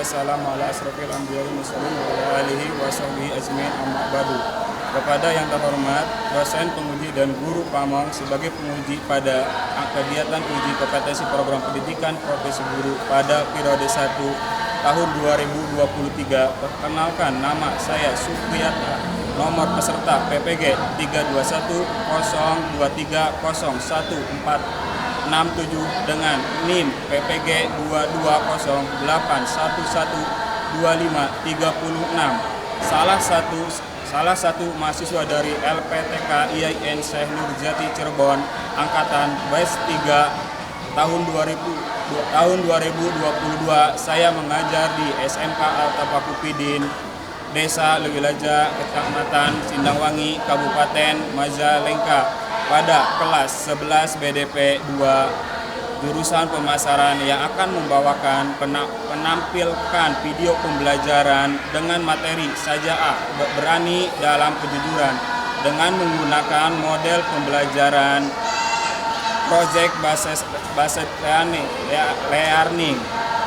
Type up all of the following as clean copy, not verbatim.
wassalamu ala asrofil anbiya'i wal mursalin wa ala alihi wa sahbihi ajmain amma ba'du. Kepada yang terhormat dosen penguji dan guru Pamong sebagai penguji pada kegiatan uji kompetensi program pendidikan profesi guru pada periode 1 tahun 2023. Perkenalkan, nama saya Supriyata, nomor peserta PPG 32102301467 dengan NIM PPG 22081112536. Salah satu mahasiswa dari LPTK IAIN Syekh Nurjati Cirebon angkatan BES 3 tahun 2022. Saya mengajar di SMK Al-Tafaqupidin Desa Lewilaja, Kecamatan Sindangwangi, Kabupaten Majalengka pada kelas 11 BDP 2 jurusan pemasaran yang akan membawakan penampilkan video pembelajaran dengan materi Saja'ah berani dalam kejujuran dengan menggunakan model pembelajaran project based learning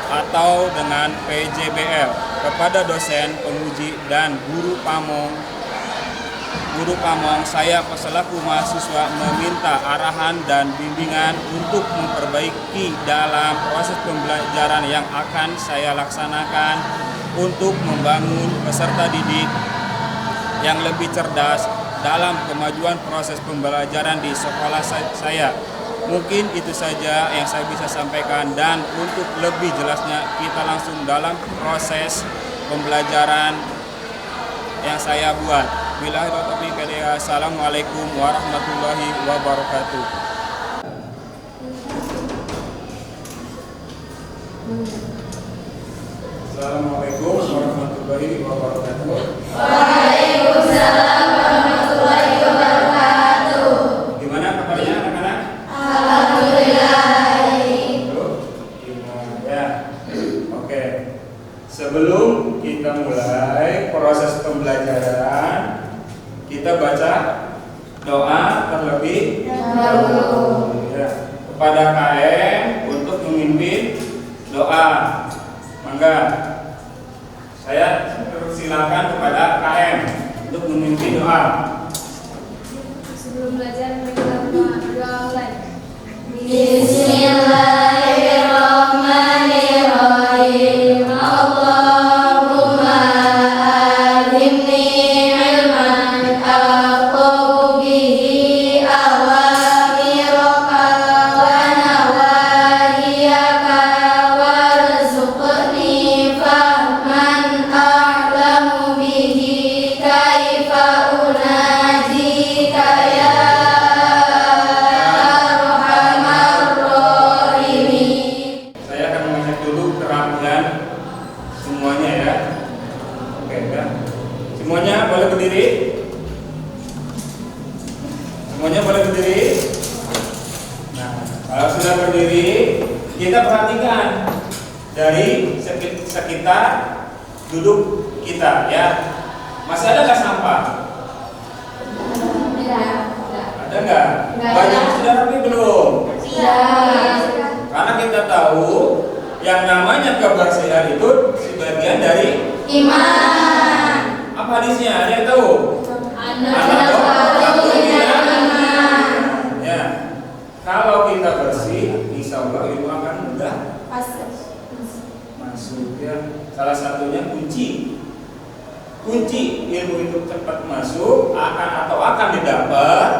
atau dengan PJBL. Kepada dosen, penguji, dan guru Pamong, saya selaku mahasiswa meminta arahan dan bimbingan untuk memperbaiki dalam proses pembelajaran yang akan saya laksanakan untuk membangun peserta didik yang lebih cerdas dalam kemajuan proses pembelajaran di sekolah saya. Mungkin itu saja yang saya bisa sampaikan, dan untuk lebih jelasnya kita langsung dalam proses pembelajaran yang saya buat. Assalamualaikum warahmatullahi wabarakatuh. Assalamualaikum warahmatullahi wabarakatuh. Waalaikumsalam warahmatullahi wabarakatuh. Gimana kabarnya anak-anak? Alhamdulillah. Ya. Oke. Sebelum kita mulai proses pembelajaran, kita baca doa terlebih dahulu ya, kepada KM untuk memimpin doa. Mangga saya persilakan kepada KM untuk memimpin doa. Sebelum belajar kita doa online. Bismillahirrahmanirrahim. Allahumma alimni ilman aqulu bihi awamiraka wa nawahiyaka warzuqni fahman a'lamu bihi kaifa unajika ya arhamar rahimin. Saya akan mengecek dulu kerapian semuanya ya. Oke ya. Semuanya boleh berdiri? Semuanya boleh berdiri? Nah, kalau sudah berdiri, kita perhatikan dari sekitar duduk kita ya. Masih ada nggak sampah? Ada nggak? Banyak sudah rapi belum? Karena kita tahu yang namanya kebersihan itu sebagian dari Iman. apa hadisnya? Ada yang tahu? Ya. Kalau kita bersih, insya Allah ilmu akan mudah masuk ya. Salah satunya kunci ilmu itu cepat masuk akan didapat.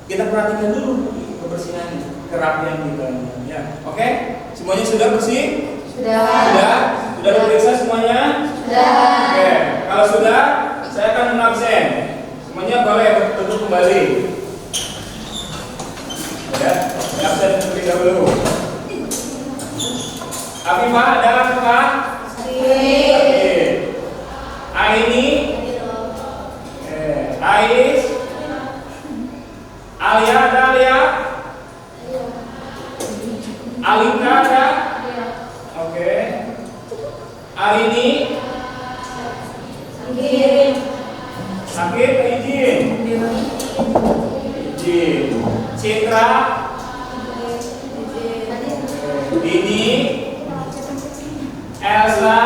Kita perhatikan dulu kebersihan, kerapian kita ya. Oke? Semuanya sudah bersih? Sudah diperiksa semuanya? Sudah. Oke. Kalau sudah, saya akan mengabsen. Semuanya boleh duduk kembali. Ya, absen terlebih dahulu. Afifah ada apa? Aini, Ais, Alia ada Alia? Alika ada? Oke. Arini? Sakit? Izin. Citra? Dini? Elsa?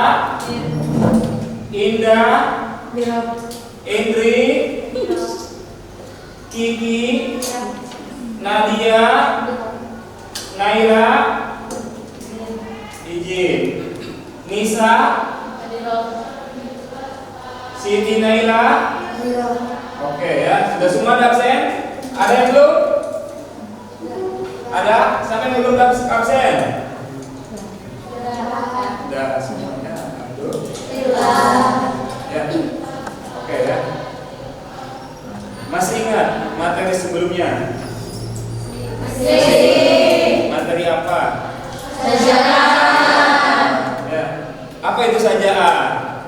Indah, Bila. Indri, Kiki, Nadia, Naila, izin. Nisa, Siti Naila. Bila. Oke ya, sudah semua ada absen? Ada yang belum? Ada? Sampai yang belum absen? Sudah semuanya. Alhamdulillah. Ya. Oke ya. Masih ingat materi sebelumnya? Materi apa? Ya. Apa itu sajaan?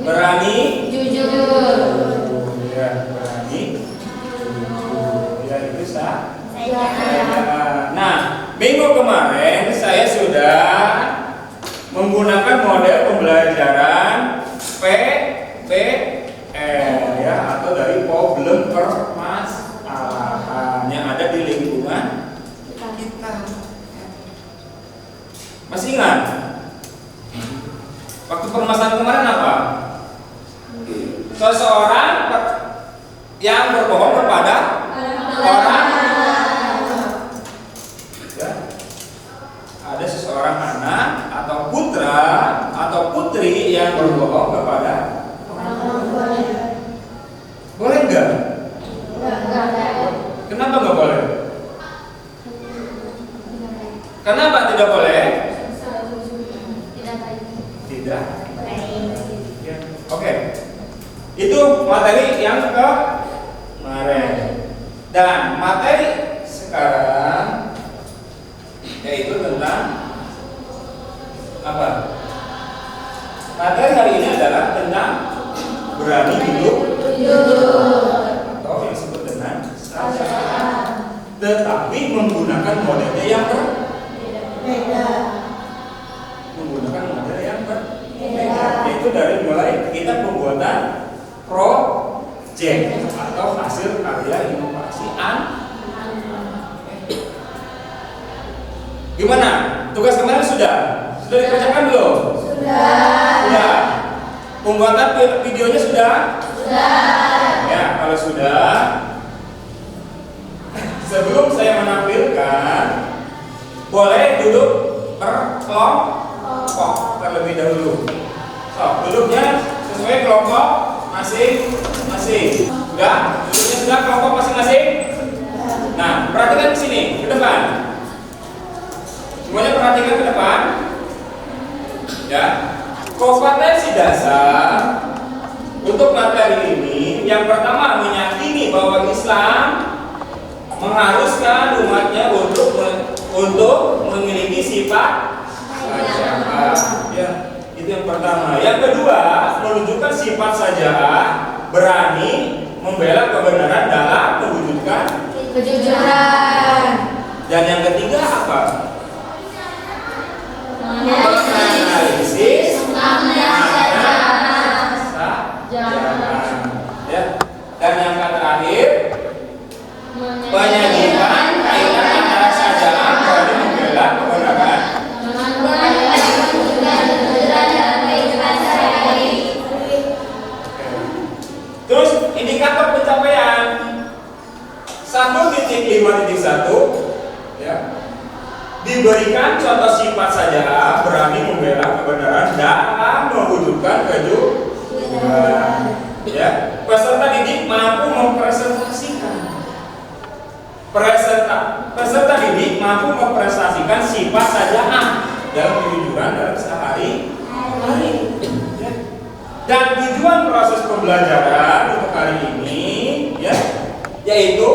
Berani. Jujur. Ya, berani. Ya, itu Nah, minggu kemarin saya sudah menggunakan model pembelajaran PPL ya, atau dari problem permasalahan yang ada di lingkungan kita. Masih ingat? Waktu permasalahan kemarin apa? Seseorang yang berbohong kepada orang. Ya. Ada seseorang anak atau putra atau putri yang berbohong kepada orang. Boleh nggak? Kenapa nggak boleh? Kenapa tidak boleh? Tidak. Ya. Oke. Itu materi yang kemarin. Dan materi sekarang yaitu tentang apa? Materi hari ini adalah tentang berani hidup atau yang disebut dengan sajaan, tetapi menggunakan modelnya yang berbeda. Menggunakan model yang berbeda, yaitu dari mulai kita pembuatan project atau hasil karya inovasi Gimana? Tugas kemarin sudah dikerjakan belum? Sudah. Pembuatan videonya sudah? Ya, kalau sudah, sebelum saya menampilkan, boleh duduk berkelompok terlebih dahulu. So, duduknya sesuai kelompok masing-masing. Sudah? Duduknya sudah kelompok masing-masing? Nah, perhatikan ke sini, ke depan. Semuanya perhatikan ke depan. Ya. Kompetensi dasar untuk materi ini yang pertama meyakini bahwa Islam mengharuskan umatnya untuk memiliki sifat saja'ah. Ya, itu yang pertama. Yang kedua, menunjukkan sifat saja'ah, berani membela kebenaran dalam mewujudkan Kejujuran. Dan yang ketiga apa? Menganalisis ya. Dan yang terakhir, penyajian kaitan antara saja'ah berani membela kebenaran. Terus indikator pencapaian 1.5.1 ya. Diberikan contoh sifat saja'ah, berani membela kebenaran dalam mewujudkan kejujuran. Ya, peserta didik mampu mempresentasikan. Peserta didik mampu mempresentasikan sifat saja'ah dalam kejujuran dalam sehari-hari. Ya. Dan tujuan proses pembelajaran untuk hari ini, ya, yaitu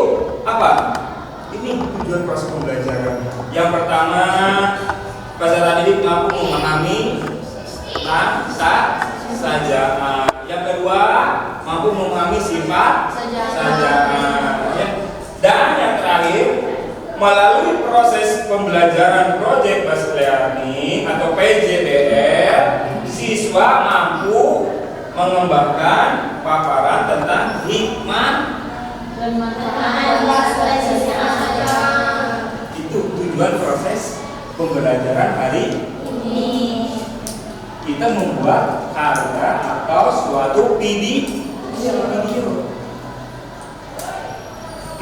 apa? Ini tujuan proses pembelajaran. Yang pertama, peserta didik mampu memahami saja'ah. Yang kedua, mampu memahami sifat saja'ah. Ya. Dan yang terakhir, melalui proses pembelajaran Project Based Learning atau PJBL, siswa mampu mengembangkan paparan tentang hikmah Dan manfaat itu tujuan proses pembelajaran hari ini. kita membuat karya atau suatu video.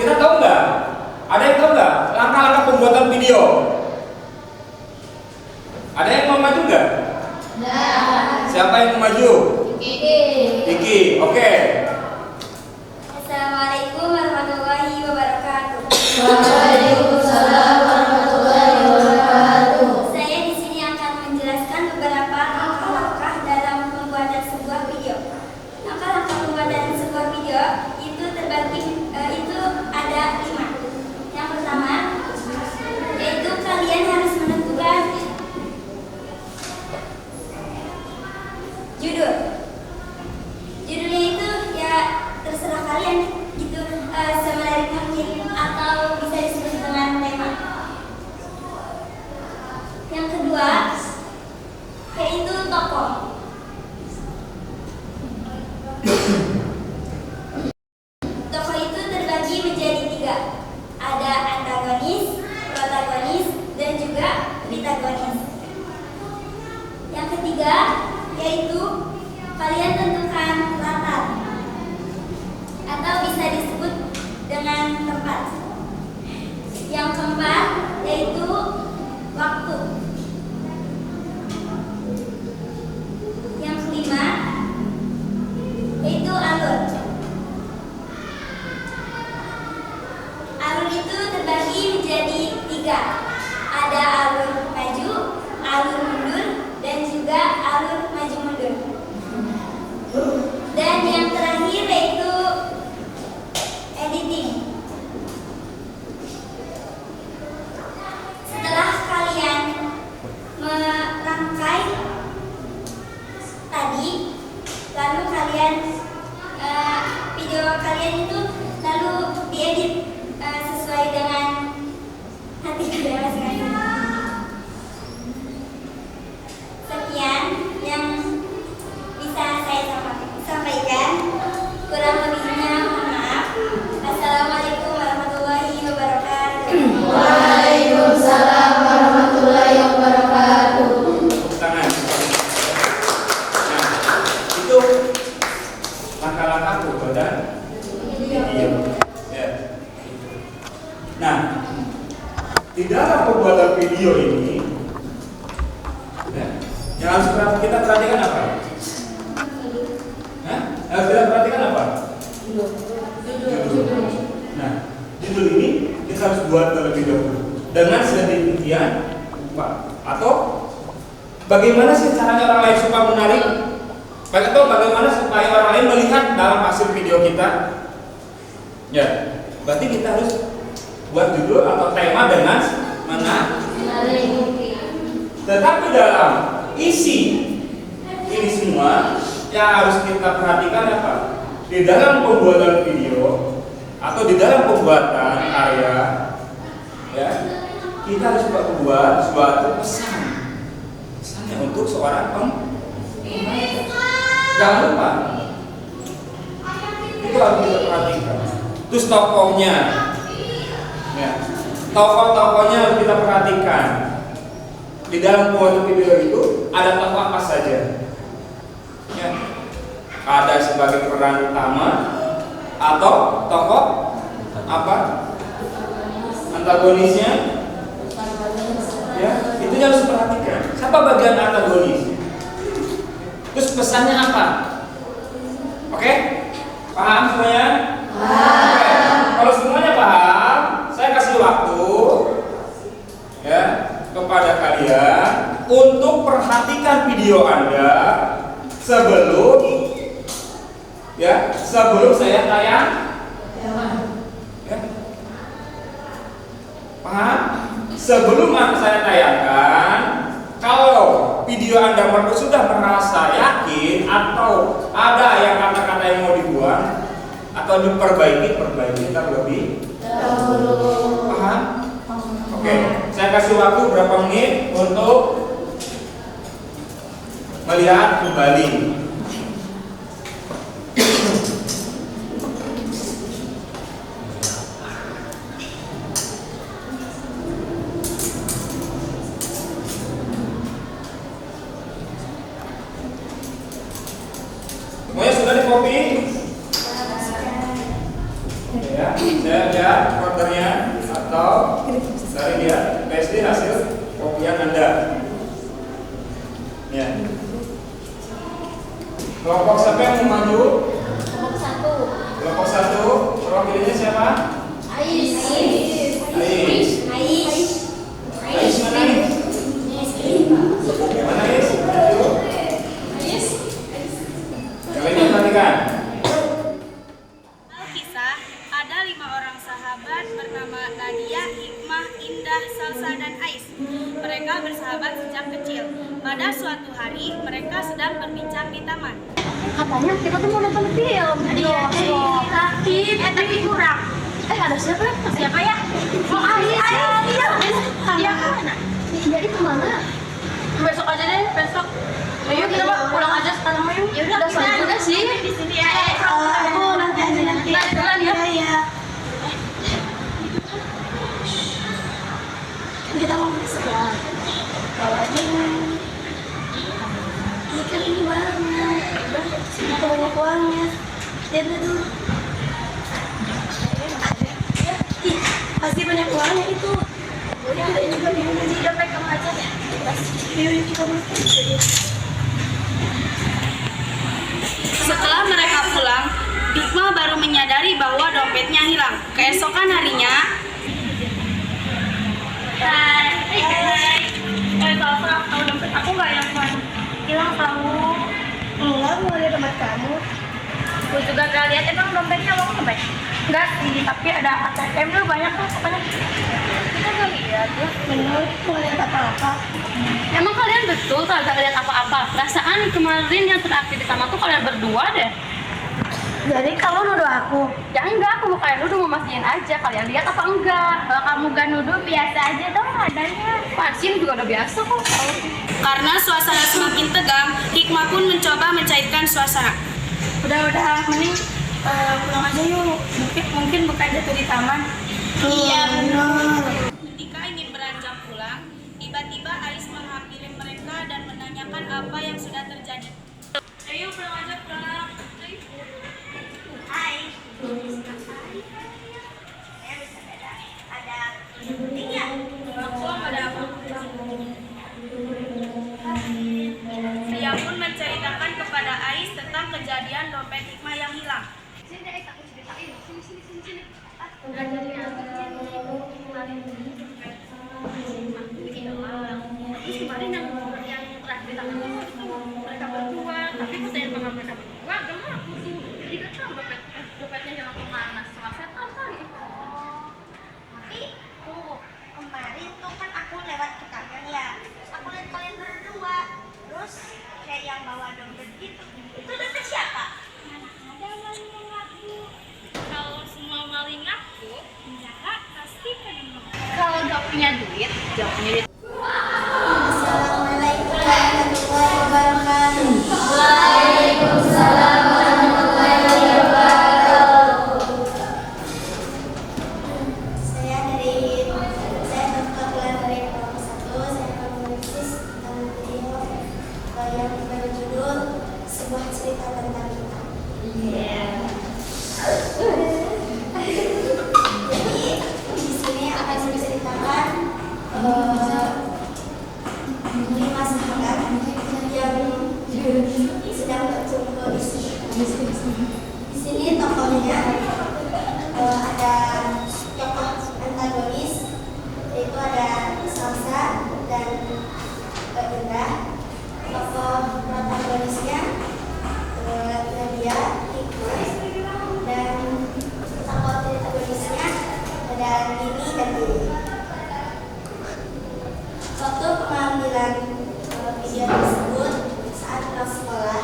Kita tahu nggak? Ada yang tahu nggak langkah-langkah pembuatan video? Ada yang mau maju nggak? Siapa yang mau maju? Kiki, oke. Assalamualaikum warahmatullahi wabarakatuh. Waalaikumsalam warahmatullahi wabarakatuh. Saya di sini akan menjelaskan beberapa langkah-langkah dalam pembuatan sebuah video. Langkah-langkah pembuatan sebuah video itu terbagi itu ada 5. Yang pertama yaitu kalian harus menentukan judul. Judulnya itu ya terserah kalian gitu, semenarik mungkin atau bisa disebut dengan tema. Yang kedua yaitu tokoh. Tokoh itu terbagi menjadi 3. Ada antagonis, protagonis, dan juga pritagonis. Yang ketiga yaitu kalian tentukan latar atau bisa disebut dengan tempat. Yang keempat yaitu waktu. Yang kelima yaitu alur. Alur itu terbagi menjadi 3. Ada alur maju, alur mundur, dan juga alur maju mundur. Dan yang terakhir yaitu editing. Setelah kalian merangkai tadi, lalu kalian video kalian itu lalu diedit sesuai dengan hati kalian masing-masing. Sekian yang bisa saya sampaikan. Kurang lebihnya mohon maaf. Assalamualaikum warahmatullahi wabarakatuh. Waalaikumsalam warahmatullahi wabarakatuh. Tepuk tangan. Nah, itu langkah-langkah pembuatan video. Ya. Nah, di dalam pembuatan video ini, ya, yang harus kita perhatikan apa? Yang harus kita perhatikan apa? Judul. Nah, judul ini kita harus buat terlebih dahulu dengan sedemikian rupa. Atau bagaimana sih caranya orang lain supaya menarik? Atau bagaimana supaya orang lain melihat dalam hasil video kita? Ya, berarti kita harus buat judul atau tema dengan menarik. Tetapi dalam isi ini semua yang harus kita perhatikan apa? Di dalam pembuatan video atau di dalam pembuatan karya, ya, kita harus membuat suatu pesannya untuk seorang pembaca. Jangan lupa itu harus kita perhatikan. Terus tokohnya, ya, tokoh-tokohnya harus kita perhatikan. Di dalam pembuatan video itu ada tokoh apa saja? Ya. Ada sebagai peran utama atau tokoh apa? Antagonisnya? Ya, itu harus perhatikan. Siapa bagian antagonis? Terus pesannya apa? Oke? Paham semuanya? Paham. Kalau semuanya paham, saya kasih waktu ya kepada kalian untuk perhatikan video Anda sebelum saya tayang. Ya. Paham? Sebelum saya tayangkan, kalau video Anda sudah merasa yakin atau ada yang kata-kata yang mau dibuang atau diperbaiki terlebih dahulu. Paham? Oke, saya kasih waktu berapa menit untuk melihat kembali. kopi? Ya, saya lihat ordernya atau dari dia PSD hasil kopian Anda. Ya. Kelompok siapa yang mau maju? Kelompok 1. Kelompok 1, perwakilannya siapa? Ais. Ais mana nih? Mana Ais? Maju. Kali ini perhatikan. Kisah, ada 5 orang sahabat bernama Nadia, Hikmah, Indah, Salsa, dan Ais. Mereka bersahabat sejak kecil. Pada suatu hari, mereka sedang berbincang di taman. Katanya kita tuh mau nonton film. Tapi kurang. Ada siapa? Siapa ya? Oh, Iya. Mana? Jadi kemana? Besok aja deh, besok. Ayo kita pulang aja sekarang, ayo. Ya udah sore juga sih. Di sini ya. Aku nanti aja nanti. Jalan ya. Iya. Kita mau masuk ya. Bawa aja. Ini kan ini banget. Udah banyak uangnya. Lihat dulu. Ih, pasti banyak uangnya itu. Udah kita juga bingung di dompet kamu aja ya. Yuk kita masuk. Setelah mereka pulang, Hikmah baru menyadari bahwa dompetnya hilang. Keesokan harinya, tahu dompet aku nggak yang mana? Hilang tahu. Enggak, mau lihat dompet kamu. Aku juga gak lihat, emang dompetnya uang dompet? Enggak sih, tapi ada ATM dulu banyak tuh pokoknya. Kita gak lihat ya. Bener, mau lihat apa-apa. Emang kalian betul kagak lihat apa-apa? Perasaan kemarin yang terakhir di taman tuh kalian berdua deh. Jadi kamu nuduh aku? Ya enggak, aku mau kalian nuduh, mau mastiin aja kalian lihat apa enggak. Kalau kamu gak nuduh, biasa aja dong adanya. Pasien juga udah biasa kok. Karena suasana semakin tegang, Hikmah pun mencoba mencairkan suasana. Udah, mending pulang aja yuk. Mungkin bukan jatuh di taman. Iya bener. Ketika ingin beranjak pulang, tiba-tiba Ais menghampiri mereka dan menanyakan apa yang sudah terjadi. Ayo pulang aja, pulang. Hai. Ada penting ya? Pulang ada apa? Dia pun menceritakan kepada Ais tentang kejadian dompet Hikmah yang hilang. Sini deh, aku ceritain. Sini. Udah jadi bikin doang. Terus kemarin yang terakhir di tangan mereka berdua, tapi pas saya pengen mereka berdua, gemar aku sih. Jadi gak tahu dompetnya hilang kemana. Salah setan kali. Tapi tuh kemarin tuh kan aku lewat ke taman ya. Aku lihat kalian berdua. Terus kayak yang bawa dompet gitu. Itu dompet siapa? Ada maling yang ngaku. Kalau semua maling ngaku, penjara pasti penuh. Kalau gak punya duit, jangan punya duit. Assalamualaikum warahmatullahi wabarakatuh. Waalaikumsalam warahmatullahi wabarakatuh. Saya kebetulan dari kelompok 1. Saya akan menganalisis tentang video yang berjudul sebuah cerita tentang kita. Jadi di sini akan menceritakan 5 sahabat yang sedang berkumpul di sini. Di sini tokohnya ada tokoh antagonis, yaitu ada Salsa dan Indah. Tokoh protagonisnya Nadia, Hikmah, dan tokoh antagonisnya ada Dini dan Dini. Waktu pengambilan video tersebut saat pulang sekolah,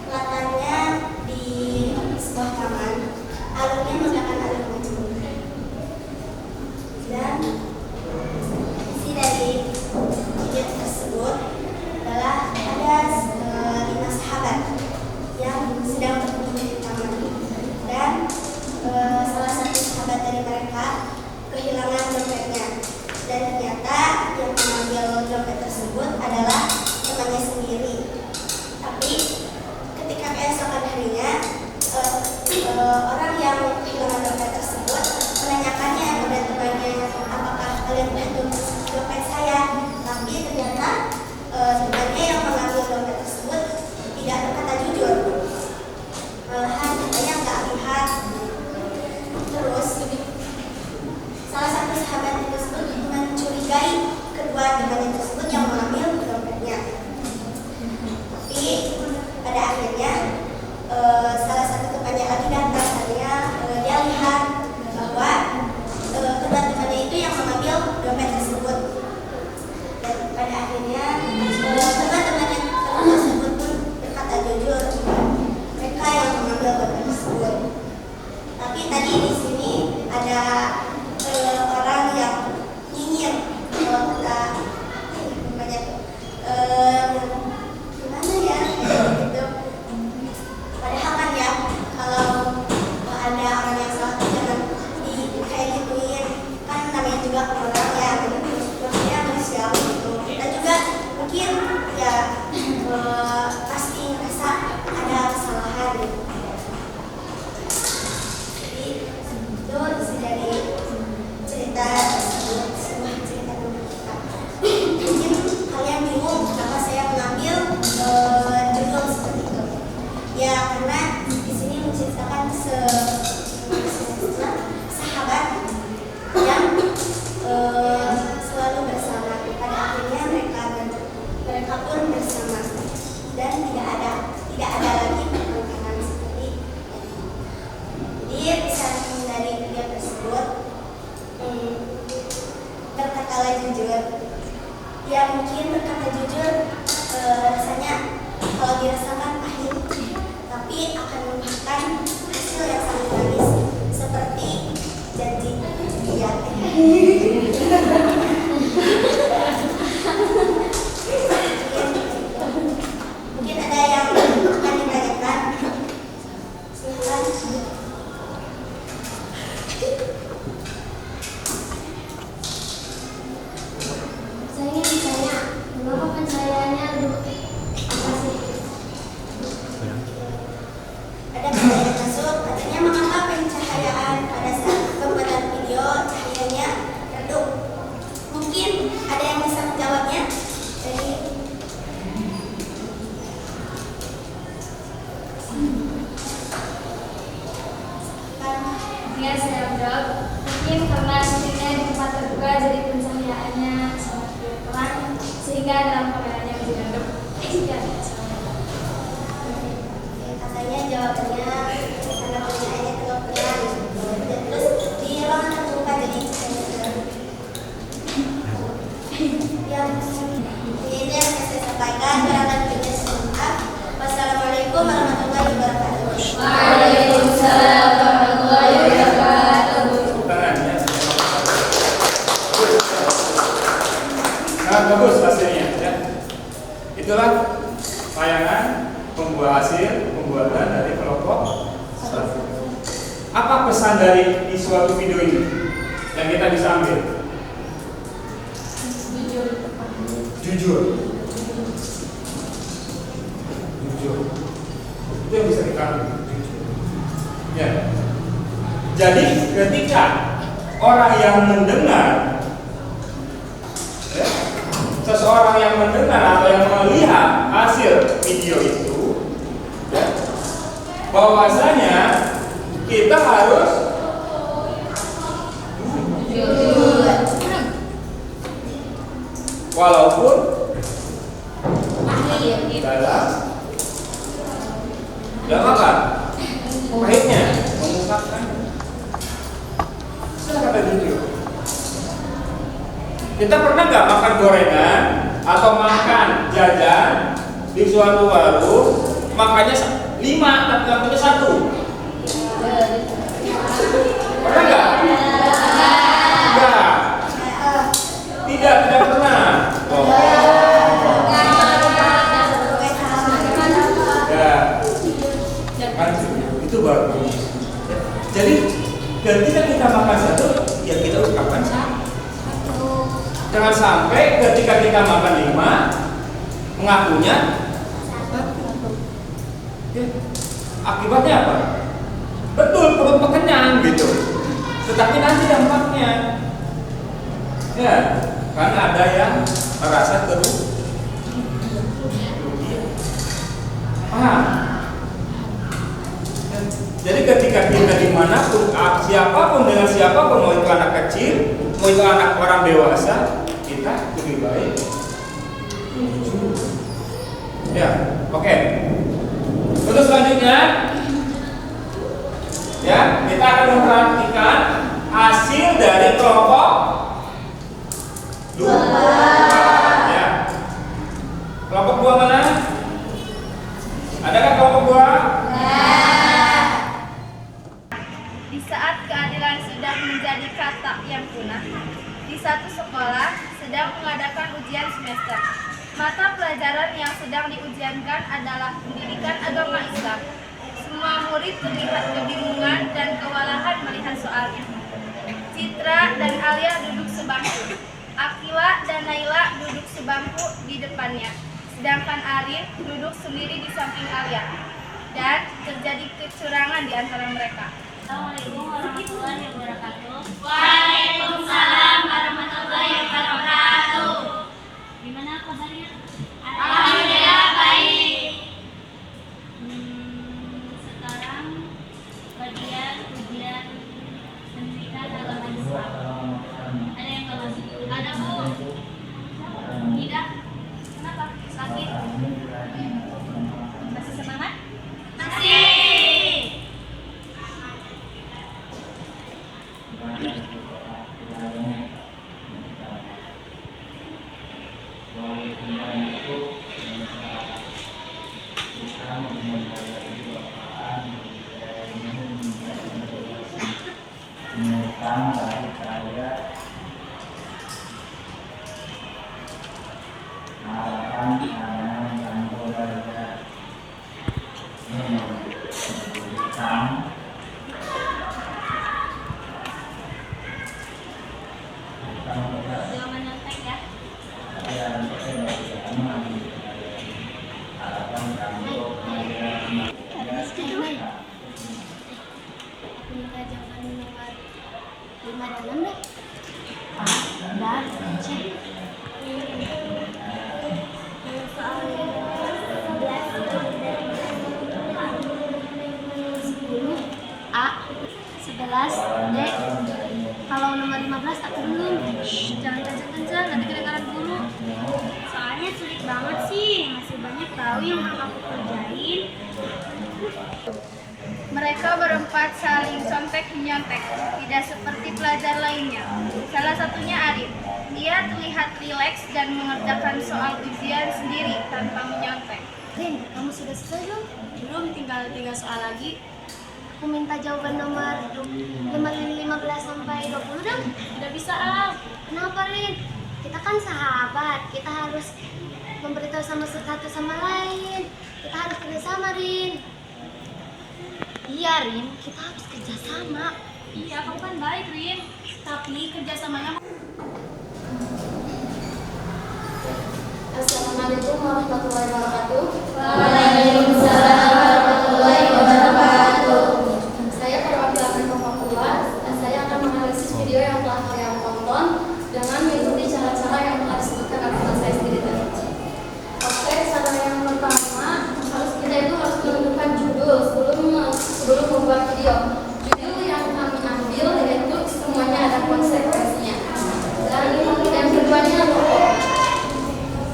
latarnya di sebuah taman, alurnya menggunakan alur macam. Dan isi dari video tersebut adalah ada 5 sahabat yang sedang gambar tersebut. Tapi tadi di sini ada orang yang nyinyir kalau kita banyak gimana ya gitu. Padahal kan ya kalau ada orang yang salah jangan kayak gituin, kan namanya juga orang ya, maksudnya manusiawi gitu. Dan juga mungkin ya pasti merasa ada kesalahan gitu. Jadi itu dari cerita tersebut, sebuah cerita dulu kita. Mungkin kalian bingung kenapa saya mengambil judul seperti itu. Ya karena di sini menceritakan sahabat yang selalu bersama. Pada akhirnya mereka pun bersama dan tidak ada lagi pertengkaran seperti itu. Jadi pesan dari video tersebut, berkatalah jujur. Ya mungkin berkata jujur rasanya kalau dirasakan pahit, tapi akan memberikan hasil yang sangat manis seperti janji dia. Mungkin ada yang akan ditanyakan. Silakan. Saya ingin bertanya, mengapa pencahayanya apa sih? Ada pertanyaan masuk, katanya mengapa pencahayaan pada saat pembuatan video cahayanya redup? Mungkin ada yang bisa menjawabnya? Dari Dengan saya menjawab, mungkin karena syutingnya di tempat terbuka jadi pencahayaannya semakin terang sehingga dalam kameranya menjadi redup. katanya jawabannya karena pencahayaannya terlalu terang, dan terus di ruangan terbuka jadi cahaya terang. Yang ini yang saya sampaikan, barang lebihnya saya maaf. Wassalamualaikum warahmatullahi wabarakatuh. Waalaikumsalam warahmatullahi wabarakatuh. Tangannya. Sangat bagus hasilnya ya. Itulah tayangan hasil pembuatan dari kelompok satu. Apa pesan dari di suatu video ini yang kita bisa ambil? Jujur. Itu yang bisa kita ambil. Ya. Jadi ketika orang yang mendengar, ya, seseorang yang mendengar atau yang melihat hasil video itu, ya, bahwasanya kita harus walaupun dalam apa? Pahitnya mengungkapkan. Sudah kata jujur. Kita pernah nggak makan gorengan atau makan jajan di suatu warung, makannya 5 tapi ngambilnya 1? Pernah nggak? Enggak. Tidak pernah. Oh. Ya. Kan itu baru. Jadi ketika kita makan 1, ya kita ucapkan 1. Jangan sampai ketika kita makan 5 mengakunya 1. Ya. Akibatnya apa? Betul, perut kenyang gitu. Tetapi nanti dampaknya, ya, karena ada yang merasa kerugian. Paham? Jadi ketika kita dimanapun, siapapun dengan siapapun, mau itu anak kecil, mau itu anak orang dewasa, kita lebih baik. Ya, oke. Untuk selanjutnya, ya, kita akan memperhatikan hasil dari kelompok 2. Ya. Kelompok 2 mana? Adakah kelompok 2? satu sekolah sedang mengadakan ujian semester. Mata pelajaran yang sedang diujiankan adalah pendidikan agama Islam. Semua murid terlihat kebingungan dan kewalahan melihat soalnya. Citra dan Alia duduk sebangku. Akila dan Naila duduk sebangku di depannya. Sedangkan Arin duduk sendiri di samping Alia. Dan terjadi kecurangan di antara mereka. Assalamualaikum warahmatullahi wabarakatuh. Waalaikumsalam warahmatullahi wabarakatuh. Gimana kabarnya? Alhamdulillah baik. Sekarang bagian ujian pendidikan agama Islam. Ada yang nggak masuk? Ada Bu. Tidak. Kenapa? Sakit. Masih semangat? Masih. Jangan nyontek ya. Minta jawaban nomor 5 dan 6 deh. Dan cek. Soal 10 A 11 D. Kalau nomor 15 tak belum. Jangan kencang-kencang, nanti kedengaran guru. Soalnya sulit banget sih, masih banyak tahu yang belum aku kerjain. Mereka berempat saling contek-menyontek, tidak seperti pelajar lainnya. Salah satunya Arif. Dia terlihat rileks dan mengerjakan soal ujian sendiri tanpa menyontek. Rin, kamu sudah selesai belum? Belum, tinggal 3 soal lagi. Aku minta jawaban nomor 15 sampai 20 dong. Tidak bisa, ah. Kenapa, Rin? Kita kan sahabat, kita harus memberitahu satu sama lain. Kita harus kerjasama, Rin. Iya, Rin, kita harus kerjasama. Iya, kamu kan baik, Rin. Tapi kerjasamanya... Assalamualaikum warahmatullahi wabarakatuh. Waalaikumsalam warahmatullahi wabarakatuh. Saya perwakilan Fakultas. Saya akan menganalisis video yang telah kalian tonton dengan mengikuti cara-cara yang telah disebutkan oleh teman saya sendiri tadi. Oke, cara yang pertama kita harus menentukan judul sebelum membuat video. Judul yang kami ambil yaitu semuanya ada konsekuensinya. Dan yang keduanya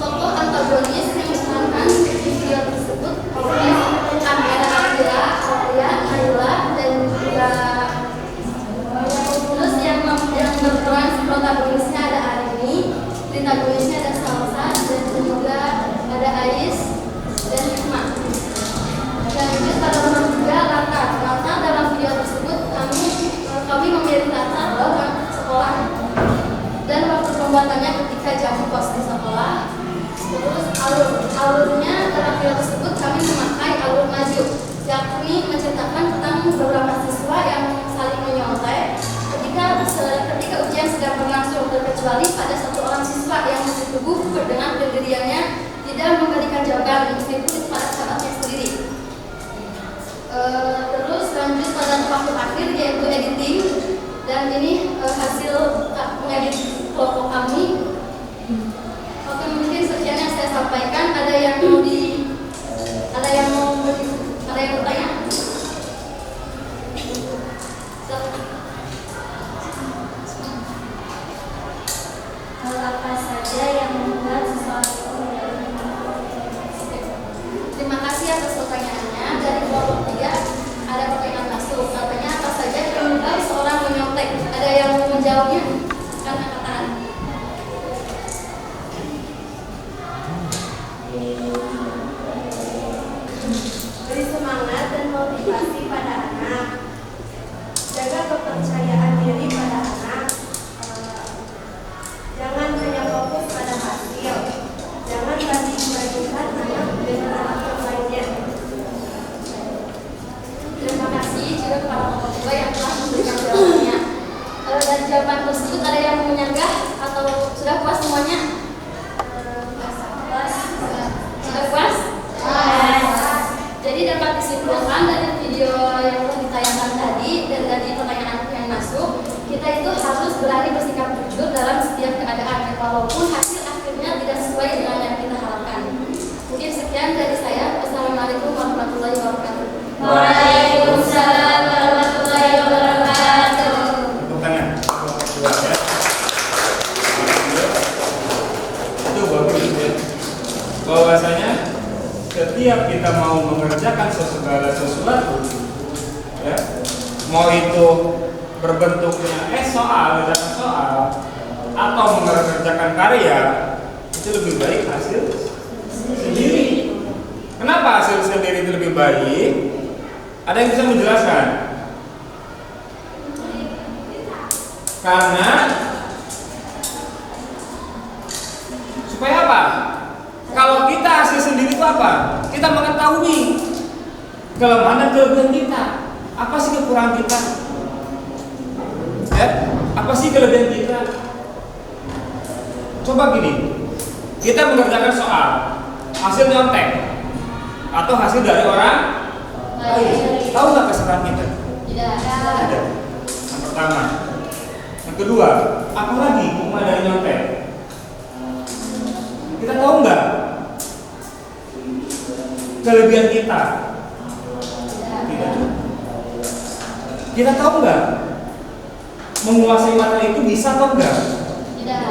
tokoh antagonis yang diperankan di video tersebut oleh Amira, Alia, Naila, dan juga terus yang berperan protagonisnya ada Arini, protagonisnya ada Salsa, dan juga ada Ais dan Hikmah. Dan juga pada nomor 3 latar dalam video tersebut kami memilih latar bahwa sekolah dan waktu pembuatannya ketika jam kos di sekolah. Terus alurnya dalam video tersebut kami memakai alur maju, yakni menceritakan tentang beberapa siswa yang saling menyontek ketika ujian sedang berlangsung, terkecuali pada satu orang siswa yang masih teguh dengan pendiriannya tidak memberikan jawaban meskipun pada sahabatnya sendiri. Terus lanjut pada waktu akhir yaitu editing, dan ini hasil mengedit kelompok kami. Oke, mungkin sekian yang saya sampaikan. Ada yang bertanya? Apa saja yang membuat sesuatu menjadi Terima kasih atas pertanyaannya. Dari kelompok 3 ada pertanyaan masuk. Katanya apa saja yang membuat seorang menyontek? Ada yang mau menjawabnya? Karena kata tersebut ada yang mau menyanggah atau sudah puas semuanya? Sudah puas? Jadi dapat disimpulkan dari video yang telah ditayangkan tadi dan dari pertanyaan yang masuk, kita itu harus berani bersikap jujur dalam setiap keadaan, walaupun hasil akhirnya tidak sesuai dengan yang kita harapkan. Mungkin sekian dari saya. Wassalamualaikum warahmatullahi wabarakatuh. Waalaikumsalam warahmatullahi wabarakatuh. Tepuk tangan. Ya. Itu bagus ya. Bahwasanya setiap kita mau mengerjakan segala sesuatu, ya, mau itu berbentuknya soal atau mengerjakan karya, itu lebih baik hasil sendiri. Kenapa hasil sendiri itu lebih baik? Ada yang bisa menjelaskan? Karena supaya apa? Kalau kita hasil sendiri itu apa? Kita mengetahui kelemahan dan kelebihan kita. Apa sih kekurangan kita? Ya? Apa sih kelebihan kita? Coba gini, kita mengerjakan soal, hasil nyontek atau hasil dari orang lain. Tahu nggak kesalahan kita? Tidak. Ada. Yang pertama. Yang kedua, apa lagi hikmah dari nyontek? Kita tahu nggak kelebihan kita? Tidak. Kita tahu nggak menguasai materi itu bisa atau enggak? Tidak.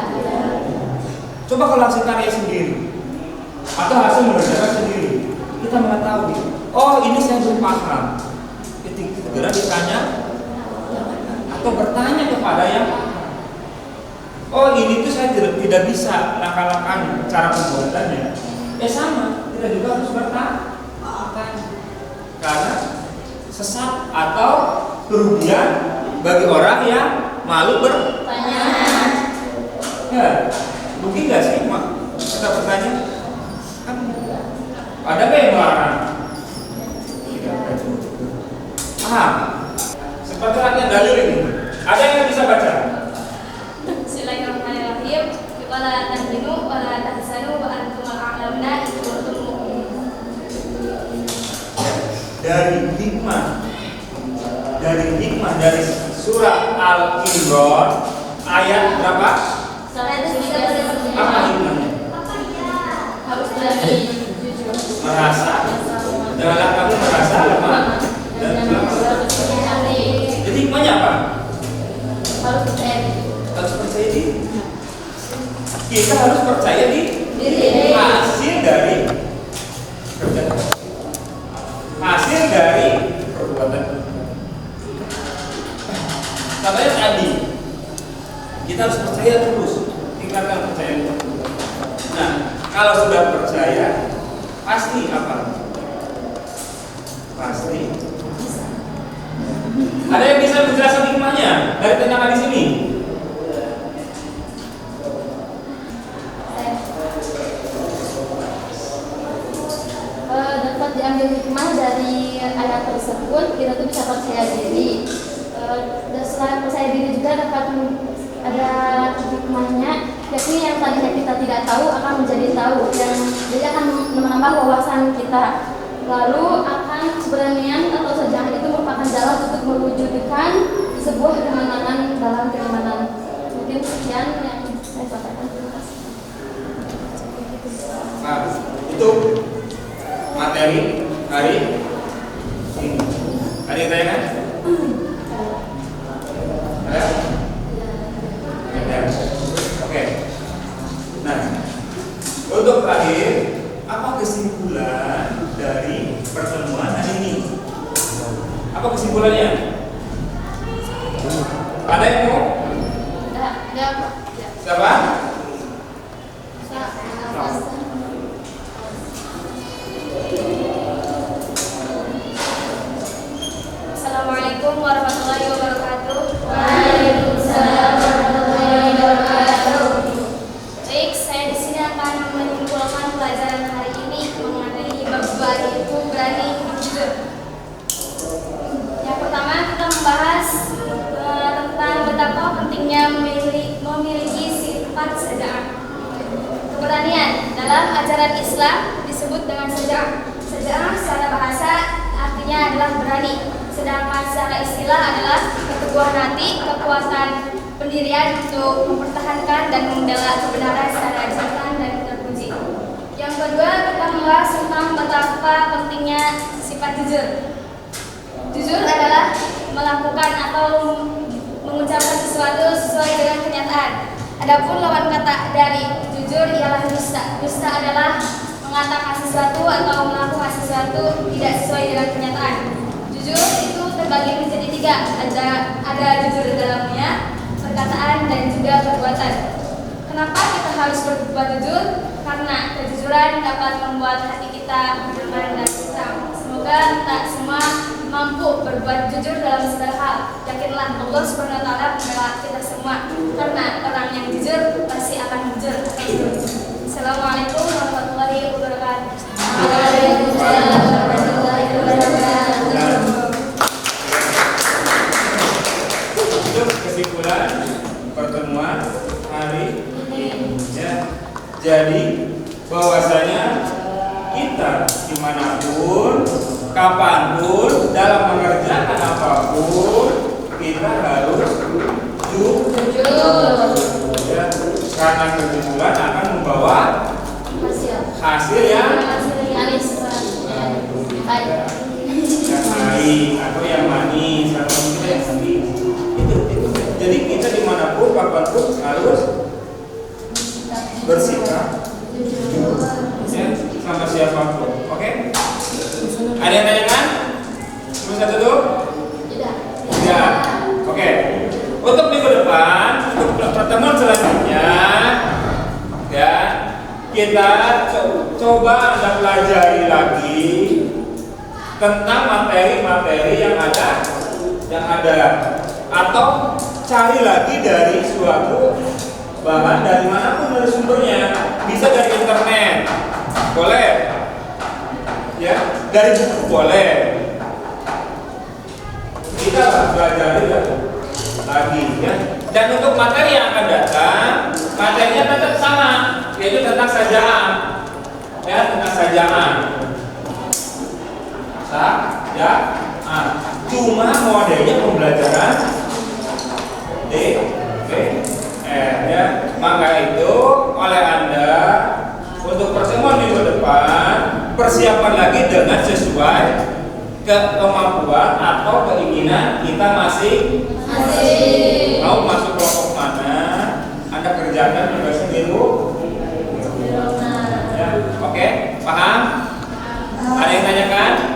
Coba kalau hasil karya sendiri atau hasil mengerjakan sendiri, kita mengetahui, oh ini saya belum paham. Segera ditanya atau bertanya kepada yang paham. Oh ini tuh saya tidak bisa langkah-langkahnya, cara pembuatannya. Sama, kita juga harus bertanya. Karena sesat atau kerugian bagi orang yang malu bertanya. Ya, rugi nggak sih kita bertanya? Kan ada nggak yang melarang? Tidak ada. Seperti latihan dalil ini. Ada yang bisa baca? Bismillahirrahmanirrahim. Wala tahinu wala tahzanu wa antum al-a'launa in kuntum mu'minin. Dari hikmah dari surah Al-Imran ayat berapa? Apa hikmahnya? Harus berani jujur. Merasa janganlah kamu merasa lemah dan jadi hikmahnya apa? Harus percaya diri. Harus percaya diri. Kita harus percaya di Diri. hasil dari kerja, hasil dari perbuatan. Contohnya tadi, kita harus percaya terus, tingkatkan percaya terus. Nah, kalau sudah percaya, pasti apa? Pasti. Ada yang bisa menjelaskan hikmahnya dari tendangan di sini? Dapat diambil hikmah dari ayat tersebut, kita tuh bisa percaya diri. Dan selain percaya diri juga dapat ada hikmahnya, yakni yang tadinya kita tidak tahu akan menjadi tahu, yang jadi akan menambah wawasan kita. Lalu akan keberanian atau sejarah itu merupakan jalan untuk mewujudkan sebuah kemenangan dalam keimanan. Mungkin sekian yang saya sampaikan. Terima kasih. Nah, itu materi hari ini. Ada yang tanya kan? Ada? Ada. Oke. Nah, untuk terakhir, apa kesimpulan dari pertemuan hari ini? Apa kesimpulannya? Ada yang mau? Siapa? Assalamualaikum warahmatullahi wabarakatuh. Waalaikumsalam warahmatullahi wabarakatuh. Baik, saya di sini akan menyimpulkan pelajaran hari ini mengenai bab itu berani jujur. Yang pertama kita membahas tentang betapa pentingnya memiliki ajaran Islam disebut dengan syaja'ah. Syaja'ah secara bahasa artinya adalah berani, sedangkan secara istilah adalah keteguhan hati, kekuatan pendirian untuk mempertahankan dan membela kebenaran secara jantan dan terpuji. Yang kedua, kita membahas tentang betapa pentingnya sifat jujur. Jujur adalah melakukan atau mengucapkan sesuatu sesuai dengan kenyataan. Adapun lawan kata dari jujur ialah dusta. Dusta adalah mengatakan sesuatu atau melakukan sesuatu tidak sesuai dengan kenyataan. Jujur itu terbagi menjadi tiga. Ada jujur di dalamnya, perkataan dan juga perbuatan. Kenapa kita harus berbuat jujur? Karena kejujuran dapat membuat hati kita nyaman dan tenang. Semoga kita semua mampu berbuat jujur dalam segala hal. Yakinlah Allah SWT membela kita semua, karena orang yang jujur pasti akan jujur. Assalamualaikum warahmatullahi wabarakatuh. Waalaikumsalam warahmatullahi wabarakatuh. Untuk kesimpulan pertemuan hari ini, ya. Jadi bahwasanya kita dimanapun, kapanpun, dalam mengerjakan apapun, kita harus jujur. Ya, karena kejujuran akan membawa hasil yang Manis. Baik. baik atau yang manis atau mungkin yang sedih. Itu. Jadi kita dimanapun, kapanpun harus bersikap jujur, ya, sama siapapun. Oke? Ada yang tanyakan? Cuma satu dulu? Tidak. Oke. Untuk minggu depan, untuk pertemuan selanjutnya, ya, kita coba Anda pelajari lagi tentang materi-materi yang ada, atau cari lagi dari suatu bahan dari manapun dari sumbernya. Bisa dari internet, boleh, ya, dari buku boleh. Kita pelajari lagi, ya. Dan untuk materi yang akan datang, materinya tetap sama, yaitu tentang sajaan, ya, tentang sajaan. Sajaan. Cuma modelnya pembelajaran DPR, ya. Maka itu oleh Anda untuk pertemuan minggu depan persiapan lagi dengan sesuai kemampuan atau keinginan kita masing. Mau masuk kelompok mana, Anda kerjakan tugas minggu. Ya, oke, paham? Ada yang tanyakan?